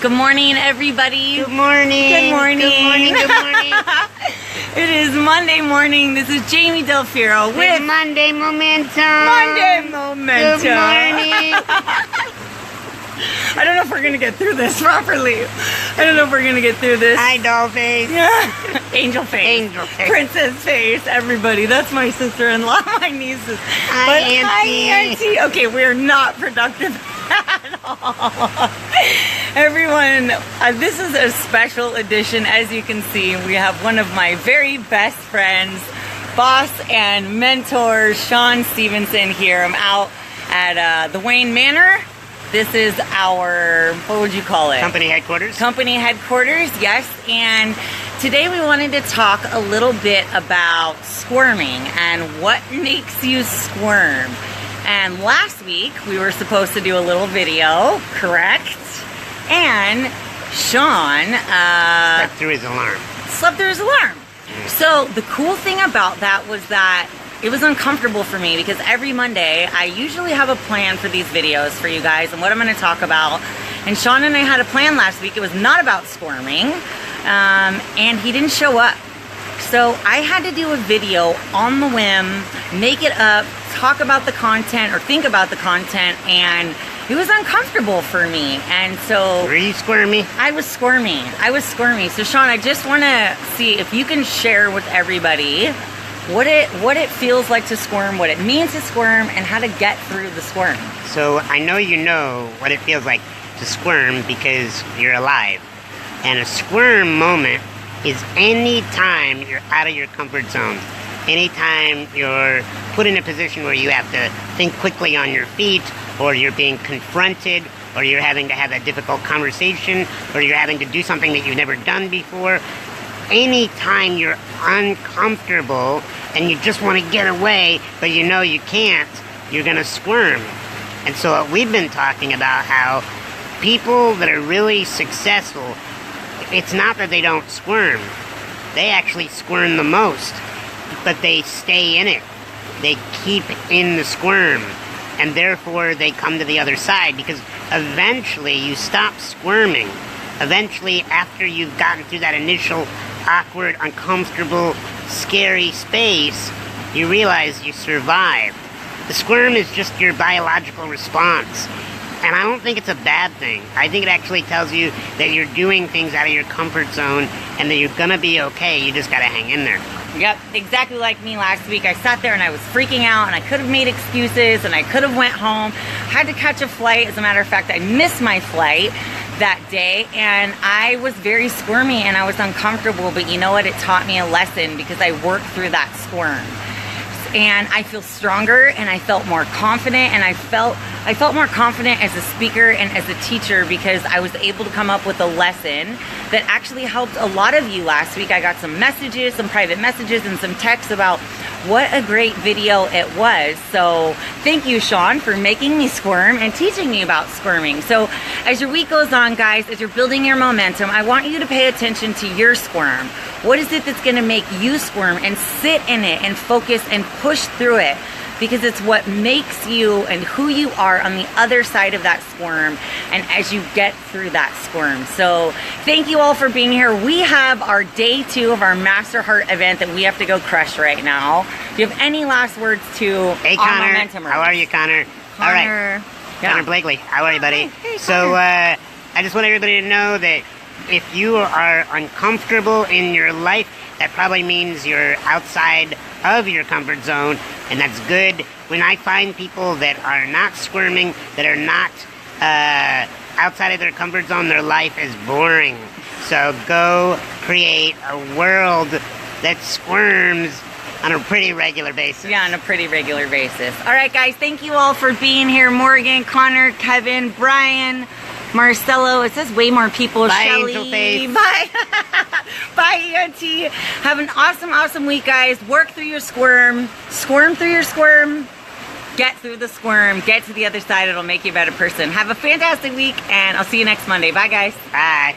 Good morning, everybody. Good morning. Good morning. Good morning. Good morning. It is Monday morning. This is Jamie Del Fiero with Monday Momentum. Monday Momentum. Good morning. I don't know if we're going to get through this properly. Hi, doll face. Yeah. Angel face. Angel face. Princess face. Everybody. That's my sister-in-law, my nieces. Hi, Auntie. Hi, Auntie. Okay, we are not productive at all. Everyone, this is a special edition. As you can see, we have one of my very best friends, boss and mentor, Sean Stevenson here. I'm out at the Wayne Manor. This is our, what would you call it? Company headquarters. Company headquarters, yes. And today we wanted to talk a little bit about squirming and what makes you squirm. And last week we were supposed to do a little video, correct? And Sean Slept through his alarm. So the cool thing about that was that it was uncomfortable for me because every Monday I usually have a plan for these videos for you guys and what I'm going to talk about. And Sean and I had a plan last week. It was not about squirming, and he didn't show up. So I had to do a video on the whim, make it up, talk about the content or think about the content, and it was uncomfortable for me. And so Were you squirmy? I was squirmy. So Sean, I just want to see if you can share with everybody what it feels like to squirm, what it means to squirm, and how to get through the squirm. So I know you know what it feels like to squirm because you're alive. And a squirm moment is any time you're out of your comfort zone. Anytime you're put in a position where you have to think quickly on your feet, or you're being confronted, or you're having to have a difficult conversation, or you're having to do something that you've never done before. Anytime you're uncomfortable and you just want to get away, but you know you can't, you're going to squirm. And so we've been talking about how people that are really successful, it's not that they don't squirm. They actually squirm the most, but they stay in it. They keep in the squirm, and therefore they come to the other side, because eventually you stop squirming. Eventually, after you've gotten through that initial awkward, uncomfortable, scary space, you realize you survived. The squirm is just your biological response. And I don't think it's a bad thing. I think it actually tells you that you're doing things out of your comfort zone and that you're gonna be okay. You just gotta hang in there. Yep, exactly like me last week. I sat there and I was freaking out, and I could have made excuses, and I could have went home. Had to catch a flight. As a matter of fact, I missed my flight that day, and I was very squirmy and I was uncomfortable, but you know what? It taught me a lesson because I worked through that squirm. And I feel stronger, and I felt more confident, and I felt more confident as a speaker and as a teacher because I was able to come up with a lesson that actually helped a lot of you last week. I got some messages, some private messages, and some texts about what a great video it was. So thank you, Sean, for making me squirm and teaching me about squirming. So as your week goes on, guys, as you're building your momentum, I want you to pay attention to your squirm. What is it that's going to make you squirm, and sit in it and focus and push through it, because it's what makes you and who you are on the other side of that squirm and as you get through that squirm. So thank you all for being here. We have our day 2 of our Master Heart event that we have to go crush right now. Do you have any last words to Hey, our Connor. momentum? How are you, Connor? All right. Connor Blakely. How are you, buddy? Hey, So I just want everybody to know that if you are uncomfortable in your life, that probably means you're outside of your comfort zone, and that's good. When I find people that are not squirming, that are not outside of their comfort zone, their life is boring. So go create a world that squirms on a pretty regular basis. Yeah, on a pretty regular basis. All right, guys, thank you all for being here. Morgan, Connor, Kevin, Brian, Marcelo. It says way more people. Bye, Shelly. Angel Face. Bye. Bye, Auntie. Have an awesome, awesome week, guys. Work through your squirm. Squirm through your squirm. Get through the squirm. Get to the other side. It'll make you a better person. Have a fantastic week, and I'll see you next Monday. Bye, guys. Bye.